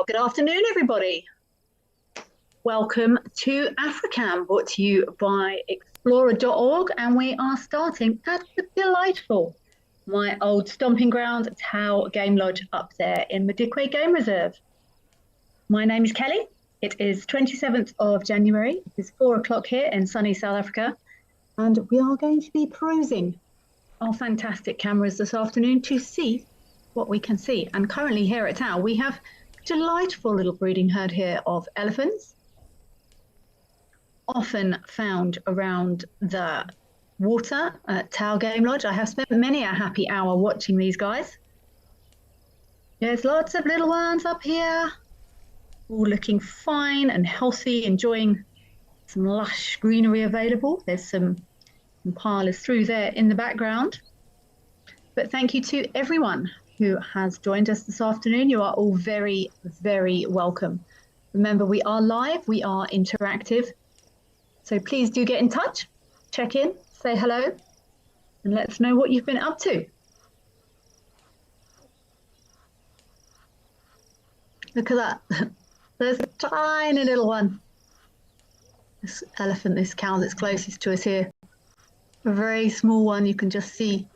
Well, good afternoon, everybody. Welcome to Africam, brought to you by explorer.org, and we are starting at the delightful, my old stomping ground, Tau Game Lodge up there in Madikwe Game Reserve. My name is Kelly. It is 27th of January. It is 4 o'clock here in sunny South Africa, and we are going to be perusing our fantastic cameras this afternoon to see what we can see. And currently here at Tau, we have a delightful little breeding herd here of elephants, often found around the water at Tau Game Lodge. I have spent many a happy hour watching these guys. There's lots of little ones up here, all looking fine and healthy, enjoying some lush greenery available. There's some impalas through there in the background. But thank you to everyone who has joined us this afternoon. You are all very, very welcome. Remember, we are live, we are interactive. So please do get in touch, check in, say hello, and let us know what you've been up to. Look at that. There's a tiny little one. This elephant, this cow that's closest to us here. A very small one, you can just see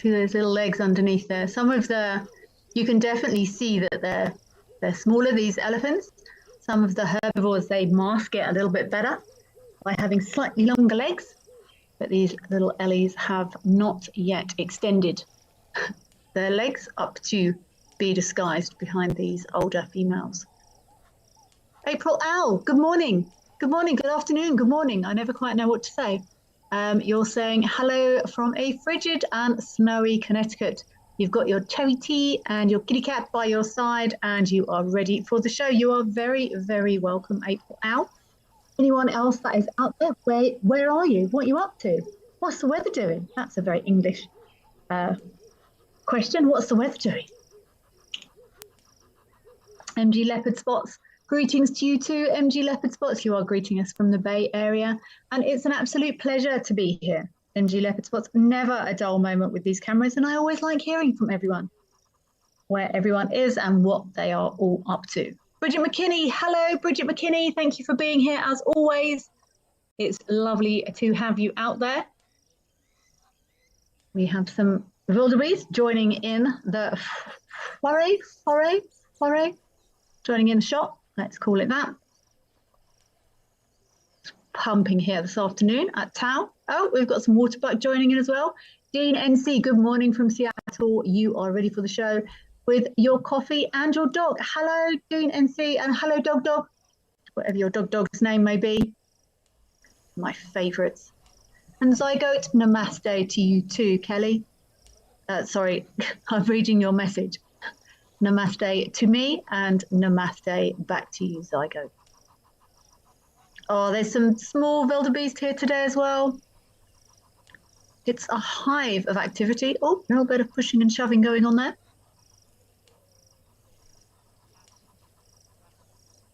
those little legs underneath there. Some of you can definitely see that they're smaller, these elephants. Some of the herbivores, they mask it a little bit better by having slightly longer legs, but these little ellies have not yet extended their legs up to be disguised behind these older females. April Owl, good morning. Good morning, good afternoon, good morning. I never quite know what to say. You're saying hello from a frigid and snowy Connecticut. You've got your cherry tea and your kitty cat by your side, and you are ready for the show. You are very, very welcome, April Owl. Anyone else that is out there, where are you? What are you up to? What's the weather doing? That's a very English question. What's the weather doing? MG Leopard Spots, greetings to you too, MG Leopard Spots. You are greeting us from the Bay Area, and it's an absolute pleasure to be here. MG Leopard Spots, never a dull moment with these cameras, and I always like hearing from everyone, where everyone is and what they are all up to. Bridget McKinney, hello Bridget McKinney, thank you for being here as always. It's lovely to have you out there. We have some wildebeest joining in the foray, joining in the shot, let's call it that. It's pumping here this afternoon at Tau. Oh, we've got some waterbuck joining in as well. Dean NC, good morning from Seattle. You are ready for the show with your coffee and your dog. Hello, Dean NC, and hello, Dog, whatever your dog's name may be. My favourites. And Zygote, namaste to you too, Kelly. Sorry, I'm reading your message. Namaste to me and namaste back to you, Zygote. Oh, there's some small wildebeest here today as well. It's a hive of activity. Oh, a little bit of pushing and shoving going on there.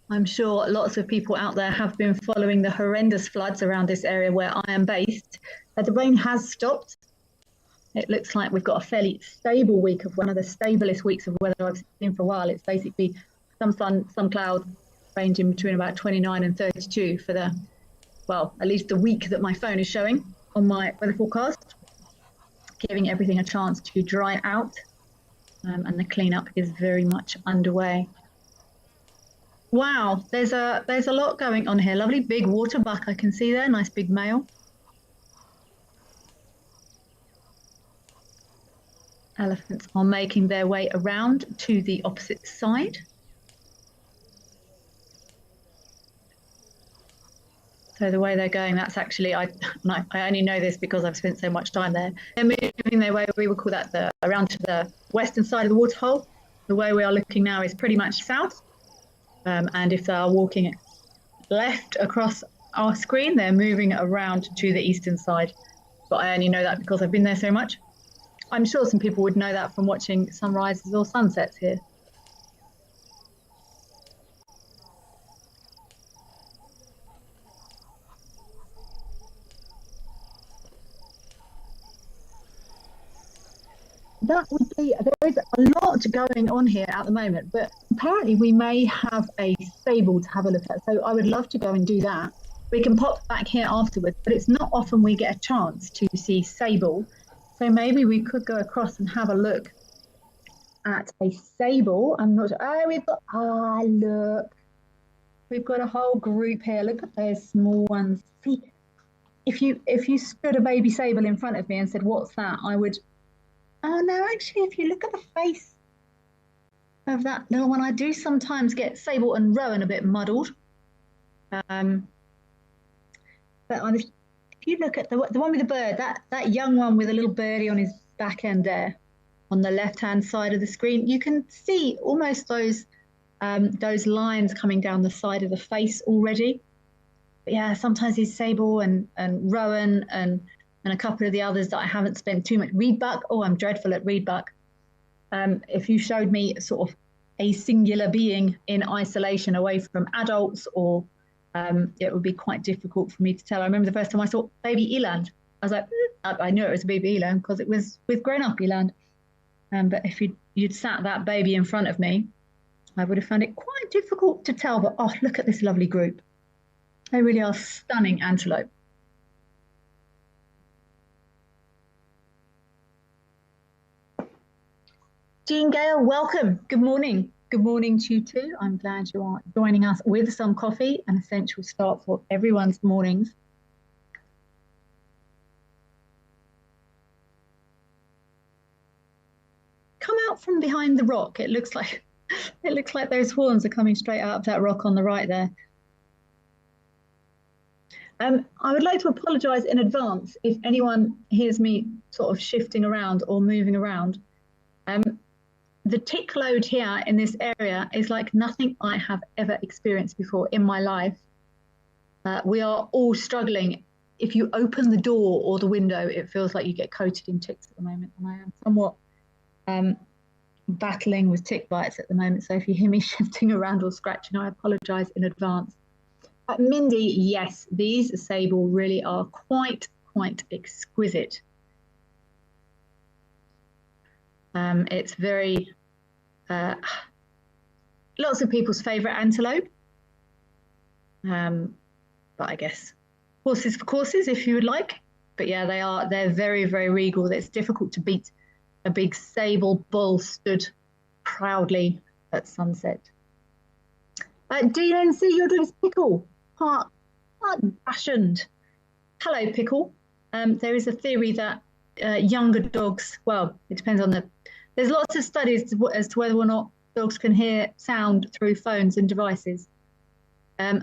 I'm sure lots of people out there have been following the horrendous floods around this area where I am based. The rain has stopped. It looks like we've got a fairly stable week, of one of the stablest weeks of weather I've seen for a while. It's basically some sun, some cloud, ranging between about 29 and 32 for the, well, at least the week that my phone is showing on my weather forecast, giving everything a chance to dry out, and the cleanup is very much underway. Wow, there's a lot going on here. Lovely big waterbuck I can see there, nice big male. Elephants are making their way around to the opposite side. So the way they're going, that's actually, I only know this because I've spent so much time there. They're moving their way, we would call that around to the western side of the waterhole. The way we are looking now is pretty much south. And if they are walking left across our screen, they're moving around to the eastern side. But I only know that because I've been there so much. I'm sure some people would know that from watching sunrises or sunsets here. that would be, there is a lot going on here at the moment, but apparently we may have a sable to have a look at. So I would love to go and do that. We can pop back here afterwards, but it's not often we get a chance to see sable. So maybe we could go across and have a look at a sable. I'm not sure. Oh, look. We've got a whole group here. Look at those small ones. See, if you stood a baby sable in front of me and said, "What's that?" I would. Oh no, actually, if you look at the face of that little one, I do sometimes get sable and rowan a bit muddled. But if you look at the one with the bird, that young one with a little birdie on his back end there, on the left-hand side of the screen, you can see almost those lines coming down the side of the face already. But yeah, sometimes these sable and rowan and a couple of the others that I haven't spent too much. Reedbuck, oh, I'm dreadful at reedbuck. If you showed me sort of a singular being in isolation away from adults, or it would be quite difficult for me to tell. I remember the first time I saw baby eland. I was like, I knew it was a baby eland because it was with grown-up eland. But if you'd sat that baby in front of me, I would have found it quite difficult to tell. But oh, look at this lovely group. They really are stunning antelope. Jean Gale, welcome. Good morning. Good morning to you too. I'm glad you are joining us with some coffee, an essential start for everyone's mornings. Come out from behind the rock. It looks like those horns are coming straight out of that rock on the right there. I would like to apologise in advance if anyone hears me sort of shifting around or moving around. The tick load here in this area is like nothing I have ever experienced before in my life. We are all struggling. If you open the door or the window, it feels like you get coated in ticks at the moment. And I am somewhat battling with tick bites at the moment. So if you hear me shifting around or scratching, I apologise in advance. Mindy, yes, these sable really are quite exquisite. It's very, lots of people's favourite antelope. But I guess horses for courses if you would like. But yeah, they're very regal. It's difficult to beat a big sable bull stood proudly at sunset. DNC, you're doing pickle. Heart fashioned. Hello, Pickle. There is a theory that younger dogs, well, it depends on there's lots of studies as to whether or not dogs can hear sound through phones and devices.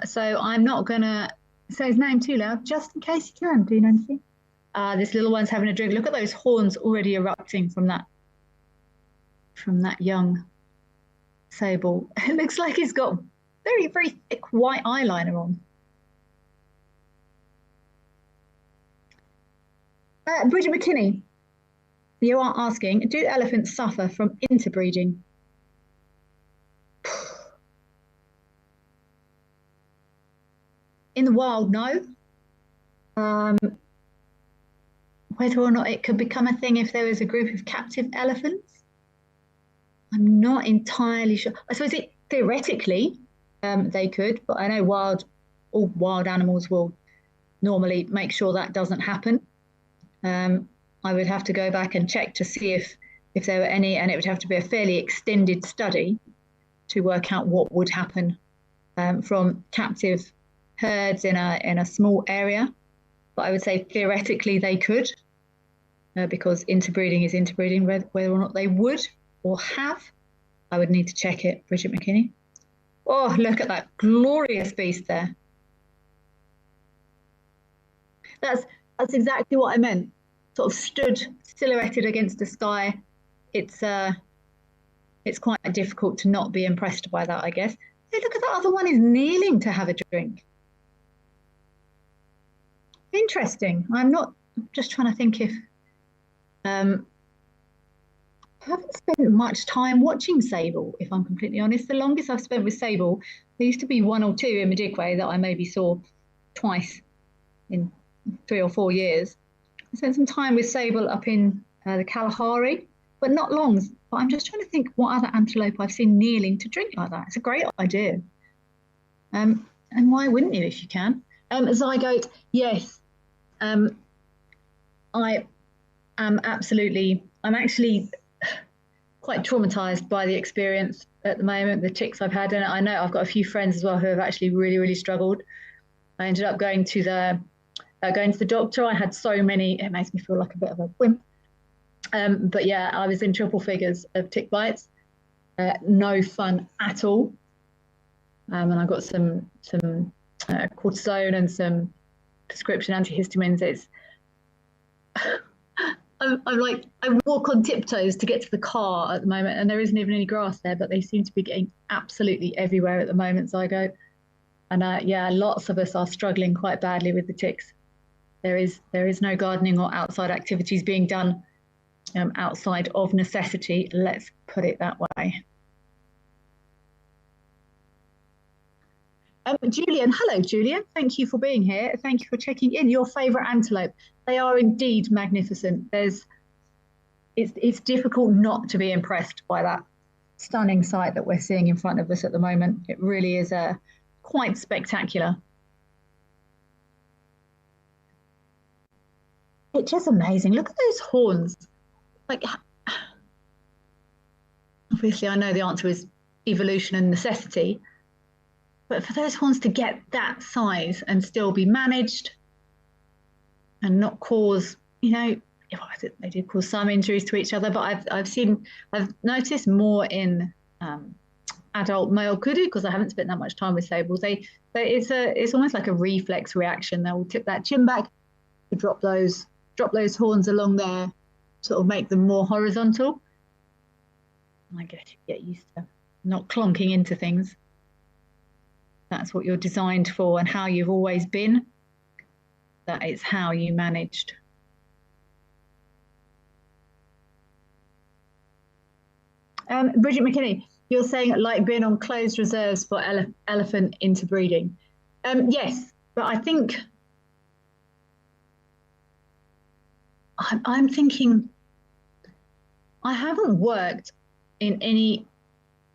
So I'm not going to say his name too loud, just in case you can, do you know anything? This little one's having a drink. Look at those horns already erupting from that young sable. It looks like he's got very thick white eyeliner on. Bridget McKinney, you are asking, do elephants suffer from interbreeding? In the wild, no. Whether or not it could become a thing if there was a group of captive elephants, I'm not entirely sure. I suppose theoretically they could, but I know all wild animals will normally make sure that doesn't happen. I would have to go back and check to see if there were any, and it would have to be a fairly extended study to work out what would happen from captive herds in a small area. But I would say theoretically they could, because interbreeding is interbreeding. Whether or not they would or have, I would need to check it. Bridget McKinney. Oh, look at that glorious beast there. That's exactly what I meant. Sort of stood silhouetted against the sky. It's quite difficult to not be impressed by that, I guess. Hey, look at that other one is kneeling to have a drink. Interesting. I'm just trying to think if I haven't spent much time watching sable, if I'm completely honest. The longest I've spent with sable, there used to be one or two in Madikwe that I maybe saw twice in 3 or 4 years. I spent some time with sable up in the Kalahari, but not long. But I'm just trying to think what other antelope I've seen kneeling to drink like that. It's a great idea. And why wouldn't you if you can? Zygote, yes. I am I'm actually quite traumatized by the experience at the moment, the ticks I've had. And I know I've got a few friends as well who have actually really, really struggled. I ended up going to the doctor. I had so many, it makes me feel like a bit of a wimp. But yeah, I was in triple figures of tick bites. No fun at all. And I got some cortisone and some prescription antihistamines. It's I'm like, I walk on tiptoes to get to the car at the moment, and there isn't even any grass there, but they seem to be getting absolutely everywhere at the moment, Zygote. And yeah, lots of us are struggling quite badly with the ticks. There is no gardening or outside activities being done outside of necessity, let's put it that way. Julian, hello, Julian. Thank you for being here. Thank you for checking in. Your favourite antelope. They are indeed magnificent. It's difficult not to be impressed by that stunning sight that we're seeing in front of us at the moment. It really is quite spectacular. It's just amazing. Look at those horns. Like, obviously, I know the answer is evolution and necessity. But for those horns to get that size and still be managed and not cause, you know, they do cause some injuries to each other, but I've noticed more in adult male kudu, because I haven't spent that much time with sables. It's almost like a reflex reaction. They will tip that chin back to drop those horns along there, sort of make them more horizontal. I guess you get used to not clonking into things. That's what you're designed for and how you've always been. That is how you managed. Bridget McKinney, you're saying like being on closed reserves for elephant interbreeding. Yes, but I think I'm thinking I haven't worked in any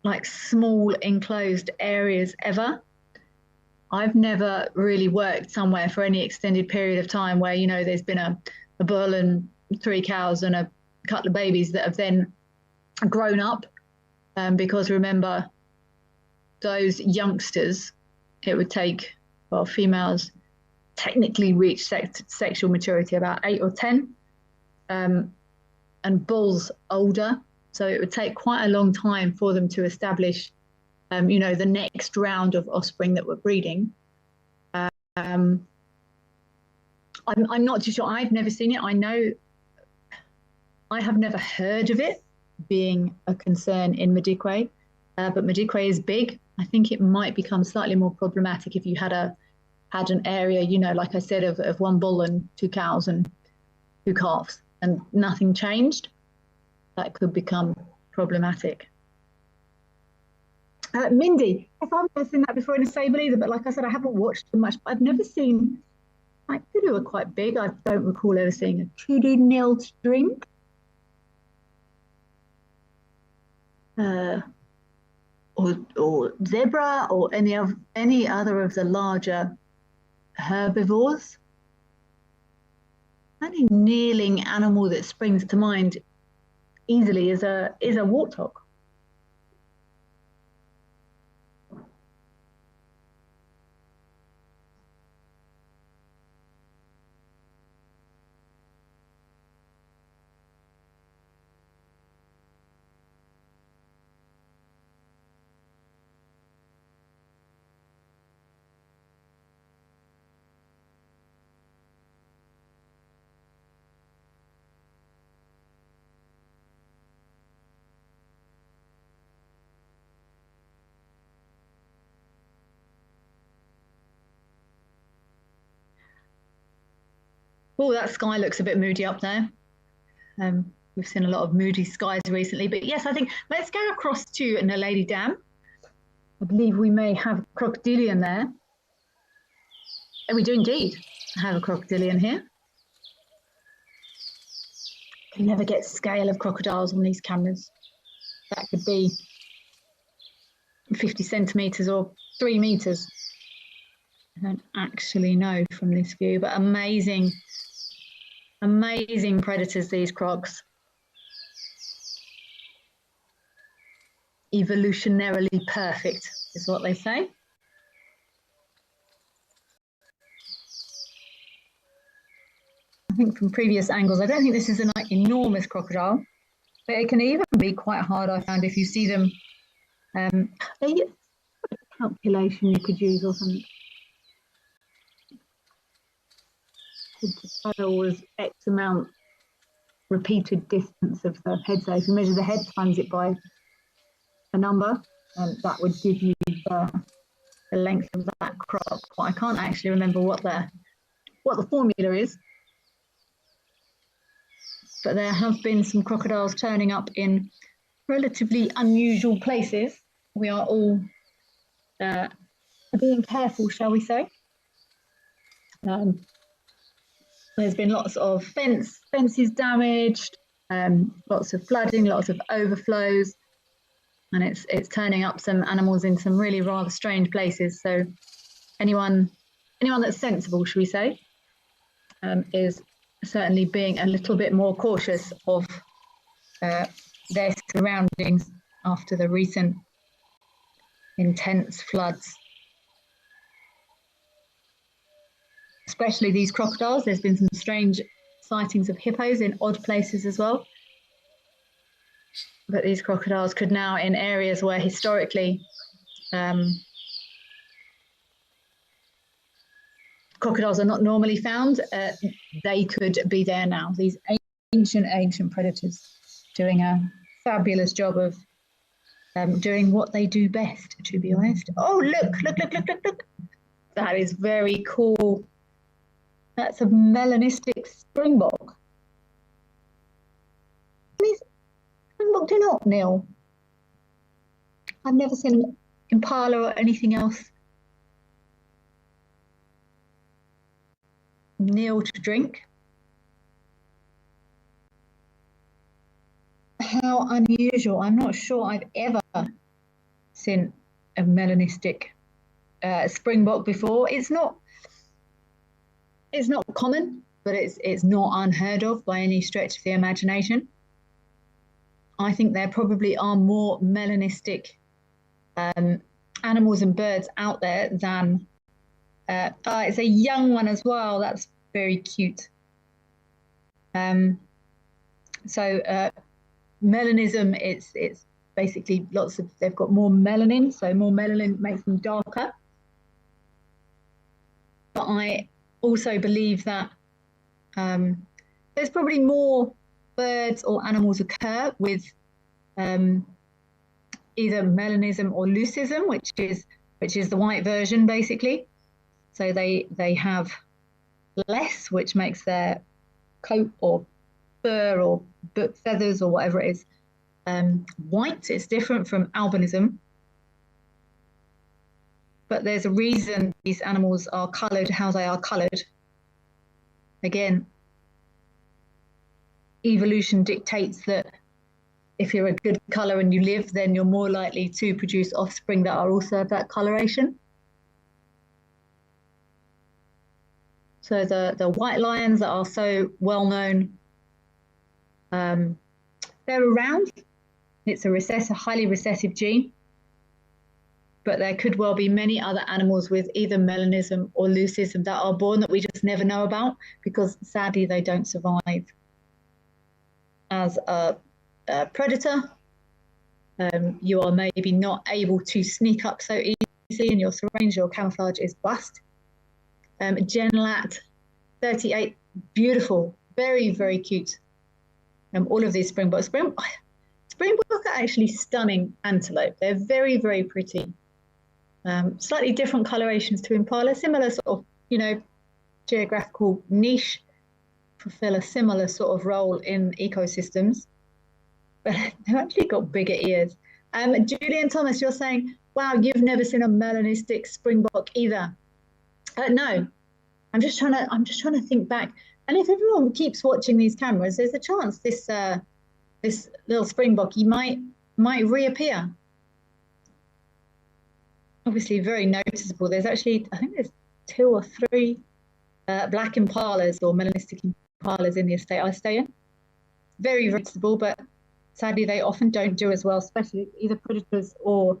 like small enclosed areas ever. I've never really worked somewhere for any extended period of time where, you know, there's been a bull and 3 cows and a couple of babies that have then grown up. Because remember, those youngsters, it would take, well, females technically reach sexual maturity about 8 or 10, and bulls older. So it would take quite a long time for them to establish you know, the next round of offspring that were breeding. I'm not too sure. I've never seen it. I know I have never heard of it being a concern in Madikwe, but Madikwe is big. I think it might become slightly more problematic if you had an area, you know, like I said, of 1 bull and 2 cows and 2 calves, and nothing changed. That could become problematic. Mindy, if I've never seen that before in a sable either, but like I said, I haven't watched them much. But I've never seen, like, kudu are quite big. I don't recall ever seeing a kudu-nilled drink. Or zebra or any other of the larger herbivores. The only kneeling animal that springs to mind easily is a warthog. Oh, that sky looks a bit moody up there. We've seen a lot of moody skies recently, but yes, I think let's go across to Naledi Dam. I believe we may have a crocodilian there. And we do indeed have a crocodilian here. You never get scale of crocodiles on these cameras. That could be 50 centimeters or 3 meters. I don't actually know from this view, but amazing, amazing predators, these crocs. Evolutionarily perfect is what they say. I think from previous angles, I don't think this is an enormous crocodile, but it can even be quite hard, I found, if you see them. Calculation you could use or something. The tail was X amount repeated distance of the head. So if you measure the head times it by a number, that would give you the length of that croc. But I can't actually remember what the formula is. But there have been some crocodiles turning up in relatively unusual places. We are all being careful, shall we say. There's been lots of fences damaged, lots of flooding, lots of overflows, and it's turning up some animals in some really rather strange places. So anyone that's sensible, shall we say, is certainly being a little bit more cautious of their surroundings after the recent intense floods. Especially these crocodiles. There's been some strange sightings of hippos in odd places as well. But these crocodiles could now, in areas where historically crocodiles are not normally found, they could be there now. These ancient predators doing a fabulous job of doing what they do best, to be honest. Oh, look. That is very cool. That's a melanistic springbok. These springbok do not kneel. I've never seen an impala or anything else kneel to drink. How unusual. I'm not sure I've ever seen a melanistic springbok before. It's not common, but it's not unheard of by any stretch of the imagination. I think there probably are more melanistic animals and birds out there than it's a young one as well. That's very cute. Melanism, it's basically they've got more melanin, so more melanin makes them darker. But I also believe that there's probably more birds or animals occur with either melanism or leucism, which is the white version basically. So they have less, which makes their coat or fur or feathers or whatever it is white. It's different from albinism. But there's a reason these animals are coloured how they are coloured. Again, evolution dictates that if you're a good colour and you live, then you're more likely to produce offspring that are also of that coloration. So the white lions that are so well known, they're around. It's a highly recessive gene. But there could well be many other animals with either melanism or leucism that are born that we just never know about, because sadly they don't survive. As a predator, you are maybe not able to sneak up so easily in your range. Your camouflage is bust. Genlat 38, beautiful, very, very cute. All of these springbok are actually stunning antelope. They're very, very pretty. Slightly different colorations to impala, similar sort of, geographical niche, fulfill a similar sort of role in ecosystems, but they've actually got bigger ears. Julian Thomas, you're saying, wow, you've never seen a melanistic springbok either. No, I'm just trying to think back. And if everyone keeps watching these cameras, there's a chance this this little springbok might reappear. Obviously, very noticeable. There's actually, I think there's 2 or 3 black impalas or melanistic impalas in the estate I stay in. Very noticeable, but sadly they often don't do as well, especially either predators or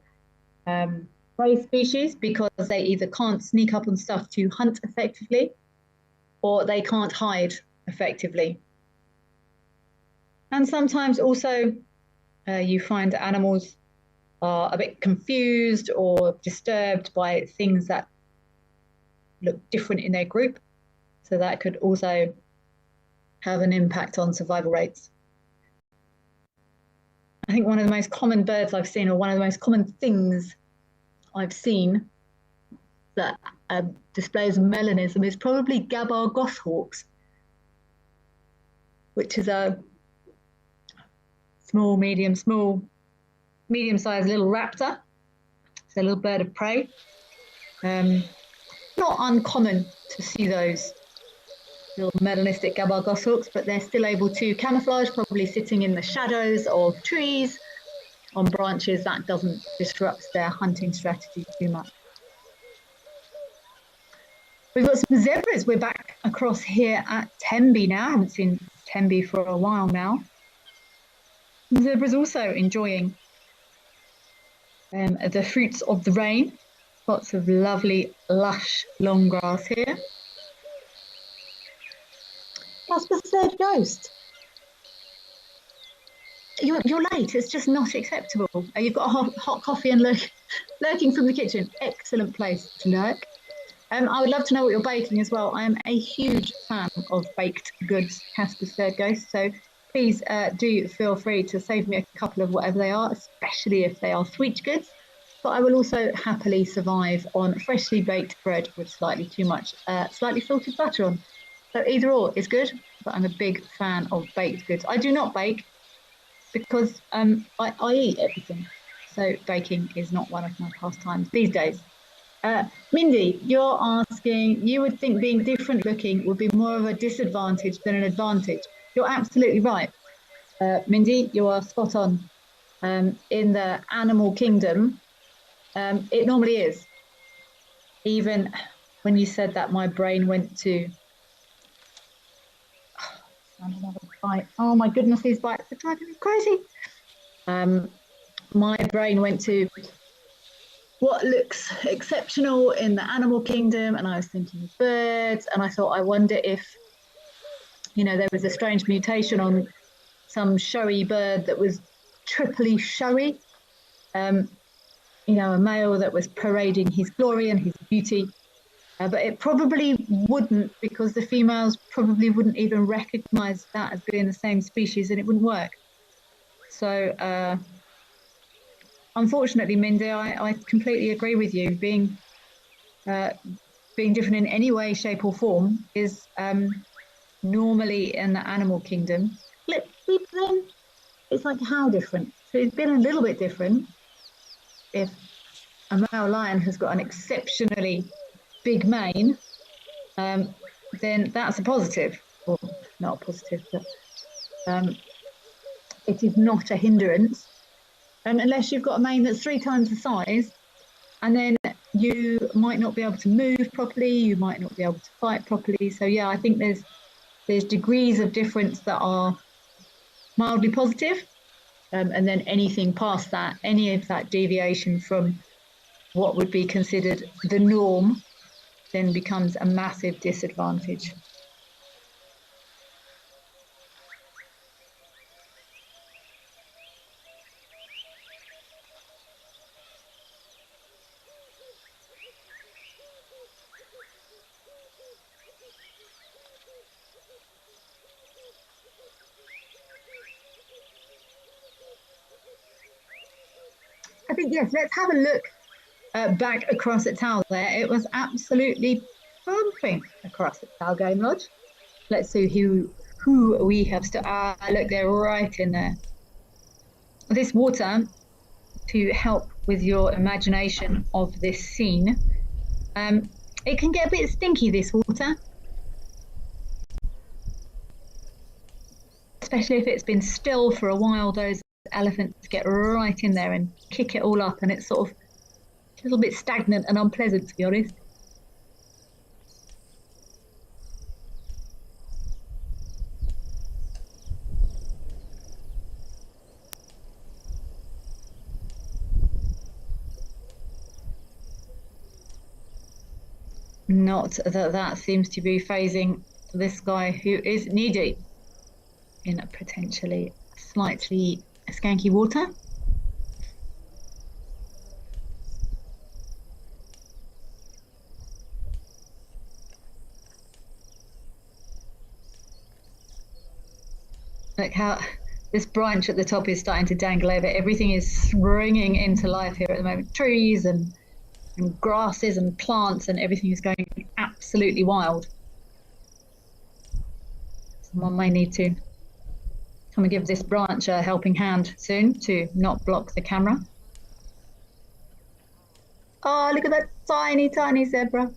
prey species, because they either can't sneak up on stuff to hunt effectively, or they can't hide effectively. And sometimes also you find animals are a bit confused or disturbed by things that look different in their group. So that could also have an impact on survival rates. I think one of the most common birds I've seen, or one of the most common things I've seen that displays melanism, is probably Gabar goshawks, which is a medium-sized little raptor. It's a little bird of prey. Not uncommon to see those little melanistic Gabar goshawks, but they're still able to camouflage, probably sitting in the shadows of trees, on branches. That doesn't disrupt their hunting strategy too much. We've got some zebras. We're back across here at Tembe now. I haven't seen Tembe for a while now. The zebra's also enjoying the fruits of the rain. Lots of lovely, lush, long grass here. That's the third ghost. You're late. It's just not acceptable. You've got a hot coffee and lurking from the kitchen. Excellent place to lurk. I would love to know what you're baking as well. I am a huge fan of baked goods, Casper's third ghost. So please do feel free to save me a couple of whatever they are, especially if they are sweet goods. But I will also happily survive on freshly baked bread with slightly too much slightly salted butter on. So either or is good, but I'm a big fan of baked goods. I do not bake because I eat everything. So baking is not one of my pastimes these days. Mindy, you're asking, you would think being different looking would be more of a disadvantage than an advantage. You're absolutely right. Mindy, you are spot on. In the animal kingdom, it normally is. Even when you said that, my brain went to... another bite. Oh my goodness, these bites are driving me crazy. My brain went to what looks exceptional in the animal kingdom, and I was thinking of birds, and I thought, I wonder if, you know, there was a strange mutation on some showy bird that was triply showy. You know, a male that was parading his glory and his beauty. But it probably wouldn't, because the females probably wouldn't even recognize that as being the same species, and it wouldn't work. So, unfortunately, Mindy, I completely agree with you. Being different in any way, shape, or form is normally in the animal kingdom. It's like, how different? So it's been a little bit different. If a male lion has got an exceptionally big mane, then that's a positive, or not a positive, but it is not a hindrance. Unless you've got a mane that's 3 times the size, and then you might not be able to move properly, you might not be able to fight properly. So yeah, I think there's degrees of difference that are mildly positive, and then anything past that, any of that deviation from what would be considered the norm, then becomes a massive disadvantage. I think, yes, let's have a look back across at Tal there. It was absolutely pumping across at Tal Game Lodge. Let's see who we have still. Look, they're right in there. This water, to help with your imagination of this scene, it can get a bit stinky, this water. especially if it's been still for a while, those elephants get right in there and kick it all up, and it's sort of a little bit stagnant and unpleasant, to be honest. Not that that seems to be phasing this guy who is knee-deep in potentially slightly skanky water. Look how this branch at the top is starting to dangle over. Everything is springing into life here at the moment. Trees and grasses and plants, and everything is going absolutely wild. Someone may need to come and give this branch a helping hand soon to not block the camera. Oh, look at that tiny, tiny zebra.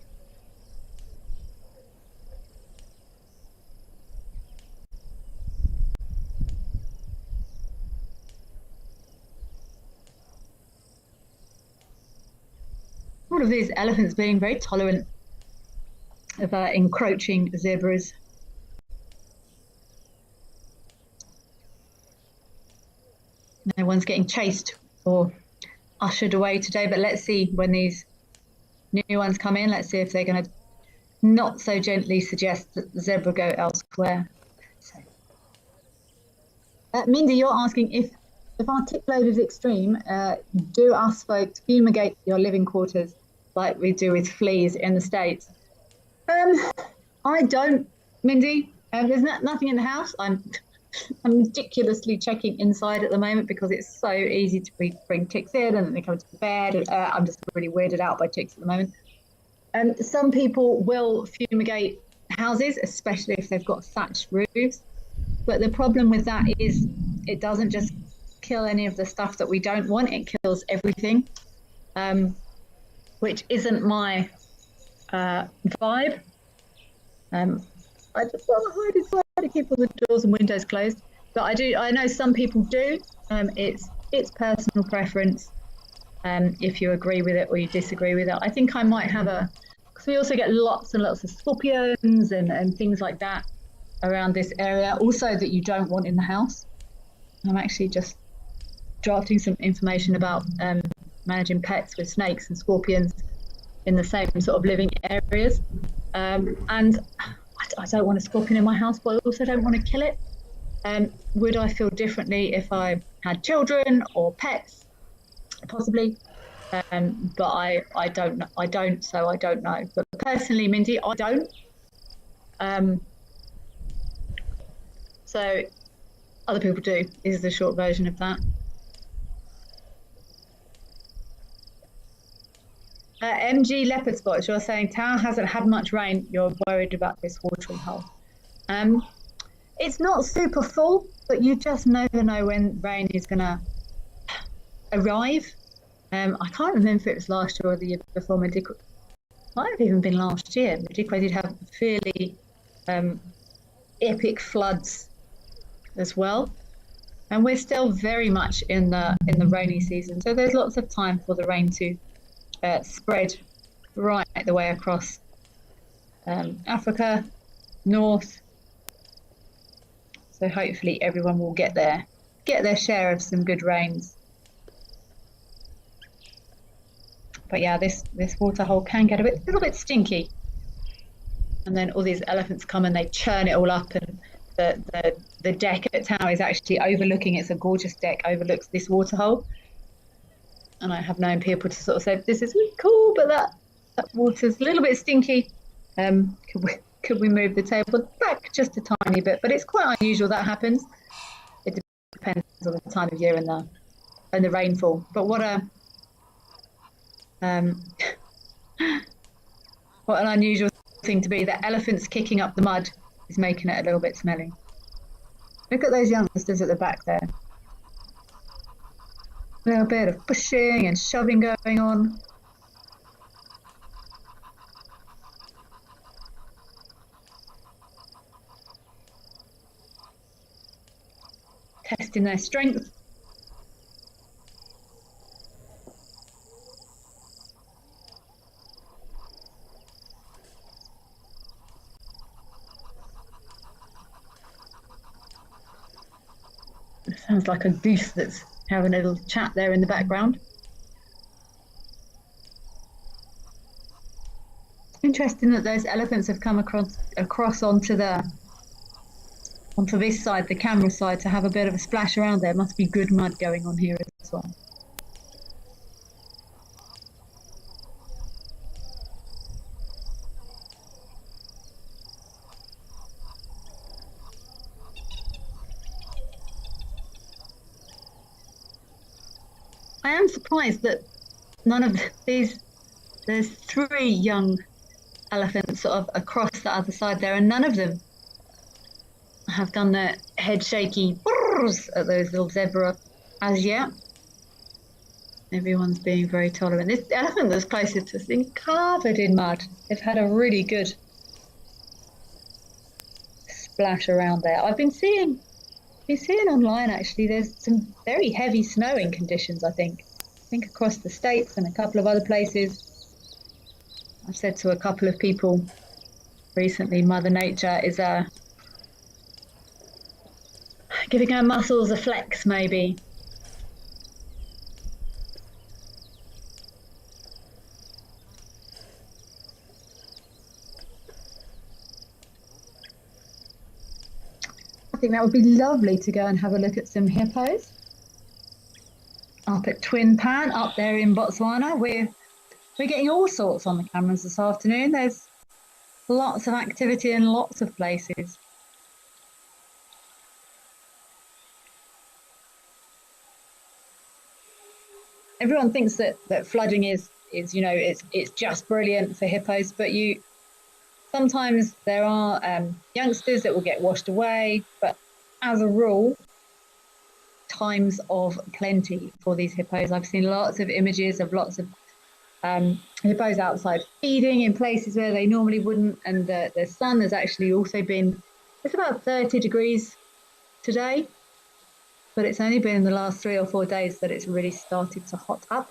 All of these elephants being very tolerant of encroaching zebras. No one's getting chased or ushered away today, but let's see when these new ones come in. Let's see if they're going to not so gently suggest that the zebra go elsewhere. So, Mindy, you're asking if our tick load is extreme, do us folks fumigate your living quarters like we do with fleas in the States? I don't, Mindy. There's nothing in the house. I'm ridiculously checking inside at the moment because it's so easy to bring ticks in and then they come to bed. I'm just really weirded out by ticks at the moment. Some people will fumigate houses, especially if they've got thatched roofs. But the problem with that is it doesn't just kill any of the stuff that we don't want. It kills everything, which isn't my vibe. I just want to hide inside to keep all the doors and windows closed. But I know some people do. It's personal preference. If you agree with it or you disagree with it. I think I might have because we also get lots and lots of scorpions and things like that around this area. Also that you don't want in the house. I'm actually just drafting some information about managing pets with snakes and scorpions in the same sort of living areas. And I don't want a scorpion in my house, but I also don't want to kill it. Would I feel differently if I had children or pets? Possibly. But I don't, so I don't know. But personally, Mindy, I don't. So other people do, is the short version of that. MG Leopard Spots, you're saying Tower hasn't had much rain. You're worried about this watering hole. It's not super full, but you just never know when rain is going to arrive. I can't remember if it was last year or the year before. Might have even been last year. Medikwe did have fairly epic floods as well. And we're still very much in the rainy season. So there's lots of time for the rain to spread right the way across Africa, north. So hopefully everyone will get their share of some good rains. But yeah, this waterhole can get a little bit stinky. And then all these elephants come and they churn it all up, and the deck at Tower is actually overlooking. It's a gorgeous deck, overlooks this waterhole. And I have known people to sort of say, this is really cool, but that water's a little bit stinky. Could we move the table back just a tiny bit? But it's quite unusual that happens. It depends on the time of year and the rainfall. But what an unusual thing to be. That elephants kicking up the mud is making it a little bit smelly. Look at those youngsters at the back there. A little bit of pushing and shoving going on. testing their strength. It sounds like a goose that's having a little chat there in the background. Interesting that those elephants have come across onto this side, the camera side, to have a bit of a splash around there. Must be good mud going on here as well. I am surprised that none of these, there's 3 young elephants sort of across the other side there, and none of them have done their head shaky at those little zebra as yet. Everyone's being very tolerant. This elephant that's closest to us is covered in mud. They've had a really good splash around there. I've been seeing online actually there's some very heavy snowing conditions, I think across the States and a couple of other places. I've said to a couple of people recently, Mother Nature is giving her muscles a flex, maybe. I think that would be lovely to go and have a look at some hippos up at Twin Pan, up there in Botswana. We're getting all sorts on the cameras this afternoon. There's lots of activity in lots of places. Everyone thinks that flooding is you know it's just brilliant for hippos, but sometimes there are youngsters that will get washed away, but as a rule, times of plenty for these hippos. I've seen lots of images of lots of hippos outside feeding in places where they normally wouldn't, and the sun has actually also been, it's about 30 degrees today, but it's only been in the last 3 or 4 days that it's really started to hot up,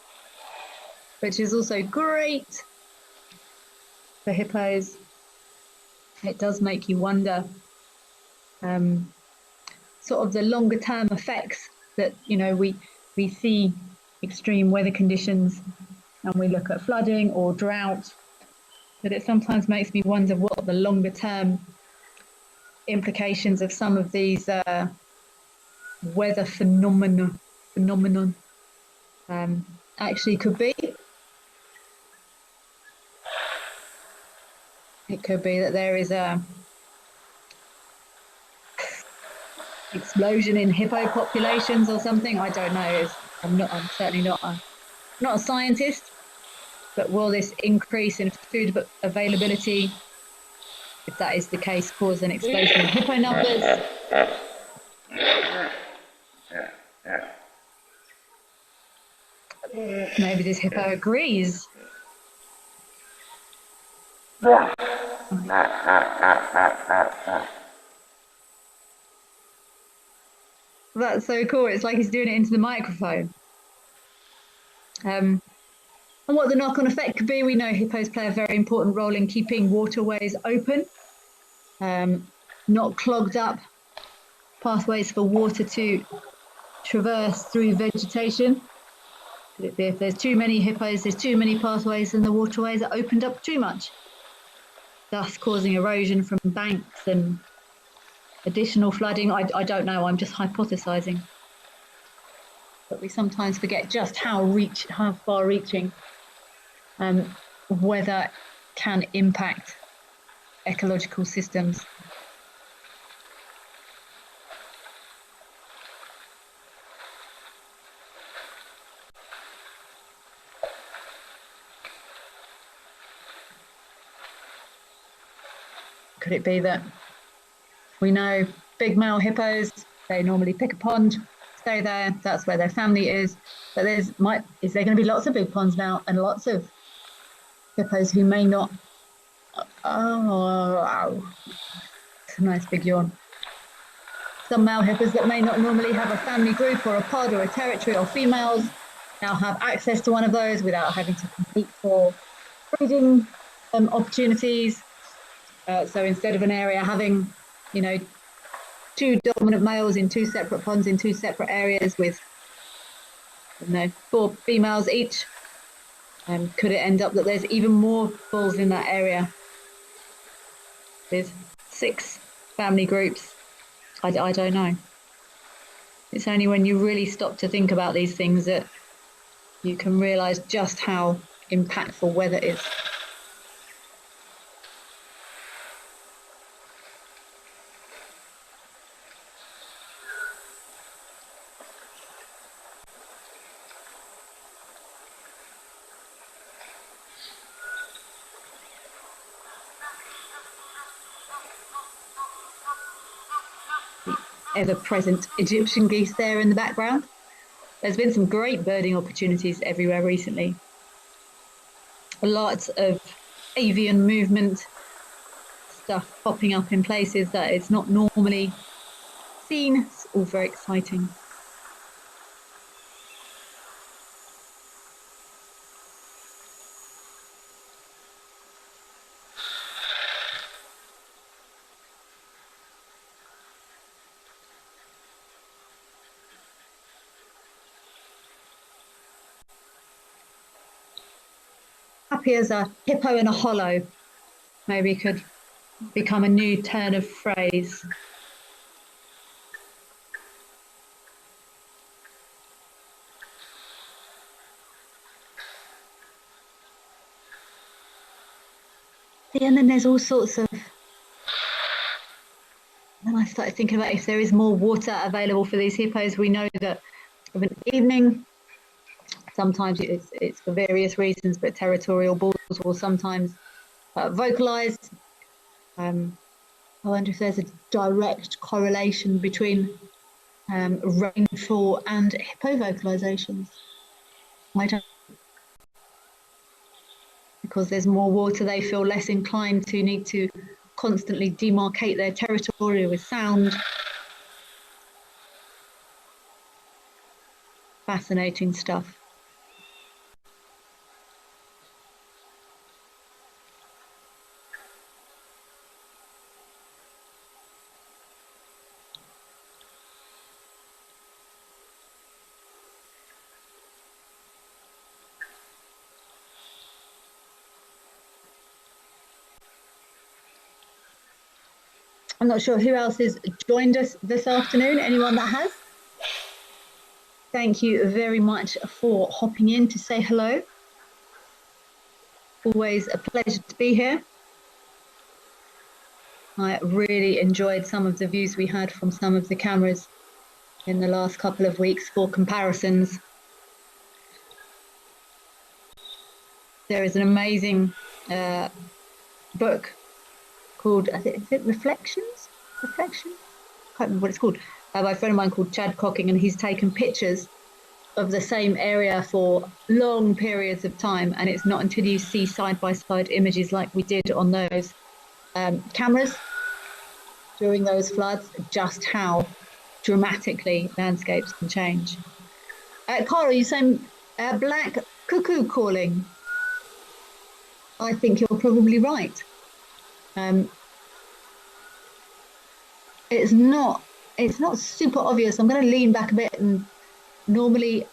which is also great for hippos. It does make you wonder sort of the longer term effects that, you know, we see extreme weather conditions and we look at flooding or drought, but it sometimes makes me wonder what the longer term implications of some of these weather phenomenon actually could be. It could be that there is a explosion in hippo populations or something. I don't know. I'm certainly not a scientist, but will this increase in food availability, if that is the case, cause an explosion in hippo numbers? Maybe this hippo agrees. That's so cool. It's like he's doing it into the microphone. And what the knock-on effect could be, we know hippos play a very important role in keeping waterways open, not clogged up pathways for water to traverse through vegetation. Could it be if there's too many hippos, there's too many pathways and the waterways are opened up too much, thus causing erosion from banks and additional flooding? I don't know, I'm just hypothesizing. But we sometimes forget just how far-reaching weather can impact ecological systems. Could it be that we know big male hippos, they normally pick a pond, stay there, that's where their family is, but is there going to be lots of big ponds now and lots of hippos who may not? Oh, wow. It's a nice big yawn. some male hippos that may not normally have a family group or a pod or a territory or females now have access to one of those without having to compete for breeding opportunities. So instead of an area having, you know, 2 dominant males in 2 separate ponds in 2 separate areas with, you know, 4 females each, could it end up that there's even more bulls in that area with 6 family groups? I don't know. It's only when you really stop to think about these things that you can realise just how impactful weather is. Ever-present Egyptian geese there in the background. There's been some great birding opportunities everywhere recently. Lots of avian movement, stuff popping up in places that it's not normally seen. It's all very exciting. Happy as a hippo in a hollow maybe could become a new turn of phrase. Yeah, and then there's all sorts of, then I started thinking about if there is more water available for these hippos. We know that of an evening, sometimes it's for various reasons, but territorial bulls will sometimes vocalize. I wonder if there's a direct correlation between rainfall and hippo vocalizations. I don't, because there's more water, they feel less inclined to need to constantly demarcate their territory with sound. Fascinating stuff. I'm not sure who else has joined us this afternoon. Anyone that has? Thank you very much for hopping in to say hello. Always a pleasure to be here. I really enjoyed some of the views we had from some of the cameras in the last couple of weeks for comparisons. There is an amazing book called, is it Reflections? Reflection? I can't remember what it's called. By a friend of mine called Chad Cocking, and he's taken pictures of the same area for long periods of time, and it's not until you see side-by-side images like we did on those cameras during those floods just how dramatically landscapes can change. Cara, you saying black cuckoo calling? I think you're probably right. It's not super obvious. I'm going to lean back a bit, and normally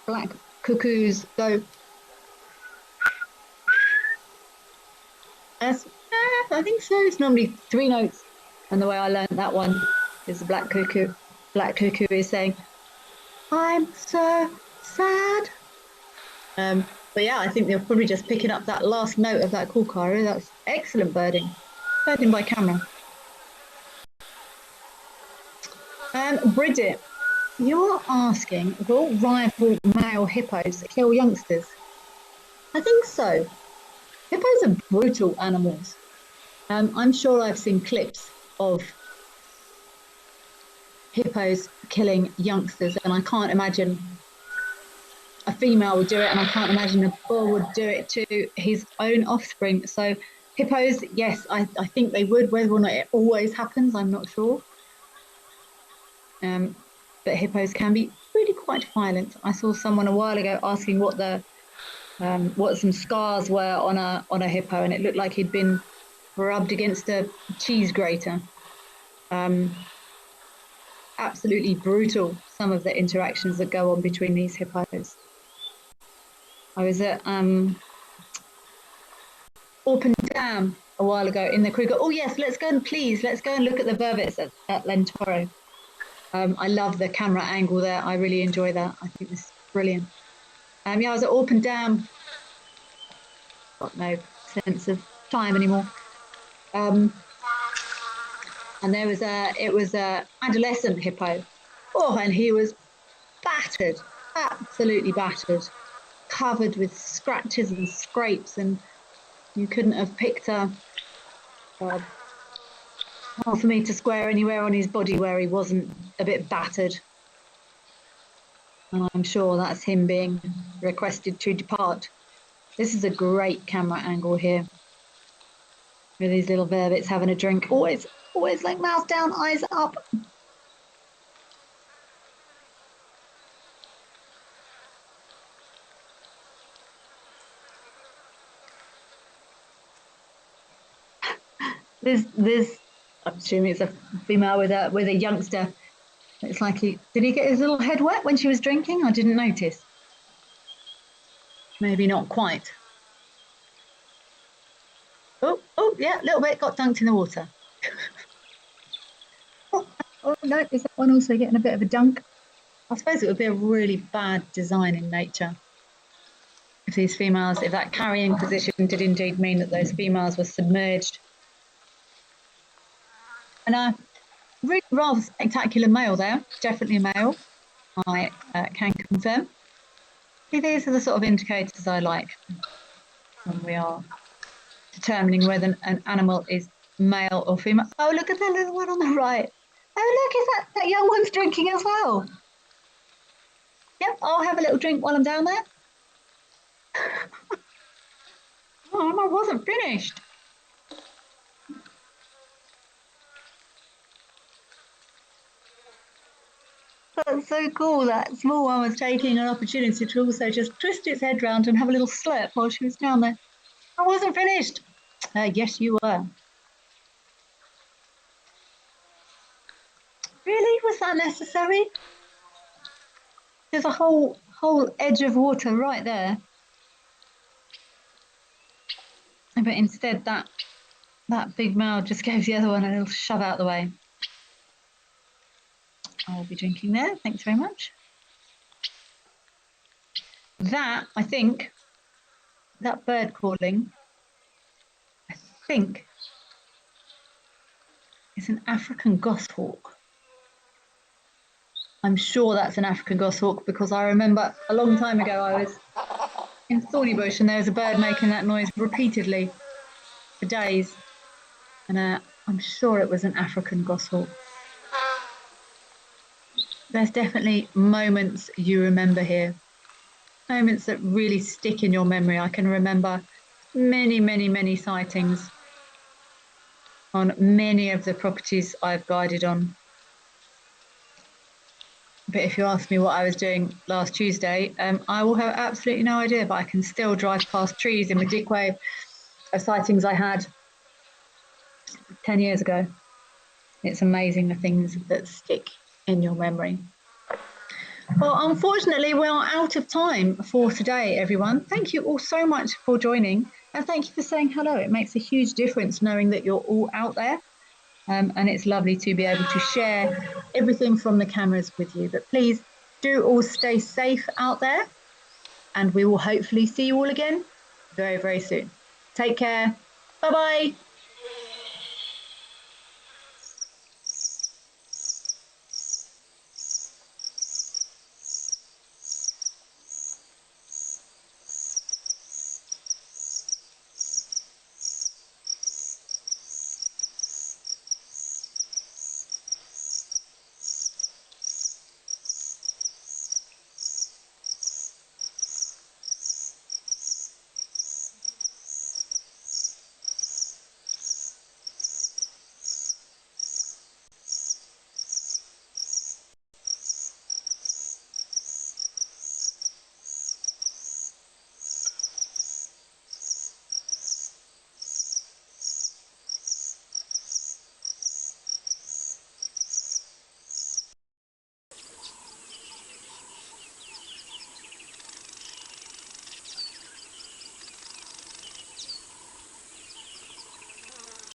black cuckoos go as I think so. It's normally 3 notes, and the way I learned that one is the black cuckoo. Black cuckoo is saying, "I'm so sad." But yeah, I think they're probably just picking up that last note of that call, Cara. That's excellent birding. Birding by camera. Bridget, you're asking, will rival male hippos kill youngsters? I think so. Hippos are brutal animals. I'm sure I've seen clips of hippos killing youngsters, and I can't imagine a female would do it, and I can't imagine a bull would do it to his own offspring. So hippos, yes, I think they would. Whether or not it always happens, I'm not sure. but hippos can be really quite violent. I saw someone a while ago asking what some scars were on a hippo, and it looked like he'd been rubbed against a cheese grater. Absolutely brutal, some of the interactions that go on between these hippos. I was at Orpen Dam a while ago in the Kruger. Oh yes, let's go and look at the Vervets at Lentoro. I love the camera angle there. I really enjoy that. I think this is brilliant. Yeah, I was at Orpen Dam. Got no sense of time anymore. And it was a adolescent hippo. Oh, and he was battered, absolutely battered, covered with scratches and scrapes, and you couldn't have picked a half a metre square anywhere on his body where he wasn't a bit battered. And I'm sure that's him being requested to depart. This is a great camera angle here, with these little vervets having a drink. Always like mouth down, eyes up. This I'm assuming it's a female with a youngster. It's like did he get his little head wet when she was drinking? I didn't notice. Maybe not quite. Oh yeah, a little bit, got dunked in the water. oh no, is that one also getting a bit of a dunk? I suppose it would be a really bad design in nature if these females, if that carrying position did indeed mean that those females were submerged. And a really rather spectacular male there, definitely a male, I can confirm. See, these are the sort of indicators I like when we are determining whether an animal is male or female. Oh, look at that little one on the right. Oh, look, is that young one's drinking as well? Yep, I'll have a little drink while I'm down there. Oh, I wasn't finished. That's so cool. That small one was taking an opportunity to also just twist its head round and have a little slurp while she was down there. I wasn't finished. Yes, you were. Really? Was that necessary? There's a whole edge of water right there. But instead, that big male just gave the other one a little shove out the way. I'll be drinking there. Thanks very much. That, I think, that bird calling, I think, is an African goshawk. I'm sure that's an African goshawk because I remember a long time ago I was in Thorny Bush and there was a bird making that noise repeatedly for days. And I'm sure it was an African goshawk. There's definitely moments you remember here. Moments that really stick in your memory. I can remember many, many, many sightings on many of the properties I've guided on. But if you ask me what I was doing last Tuesday, I will have absolutely no idea, but I can still drive past trees in Madikwe of sightings I had 10 years ago. It's amazing the things that stick in your memory. Well, unfortunately, we are out of time for today, everyone. Thank you all so much for joining, and thank you for saying hello. It makes a huge difference knowing that you're all out there, and it's lovely to be able to share everything from the cameras with you. But please do all stay safe out there, and we will hopefully see you all again very, very soon. Take care. Bye-bye.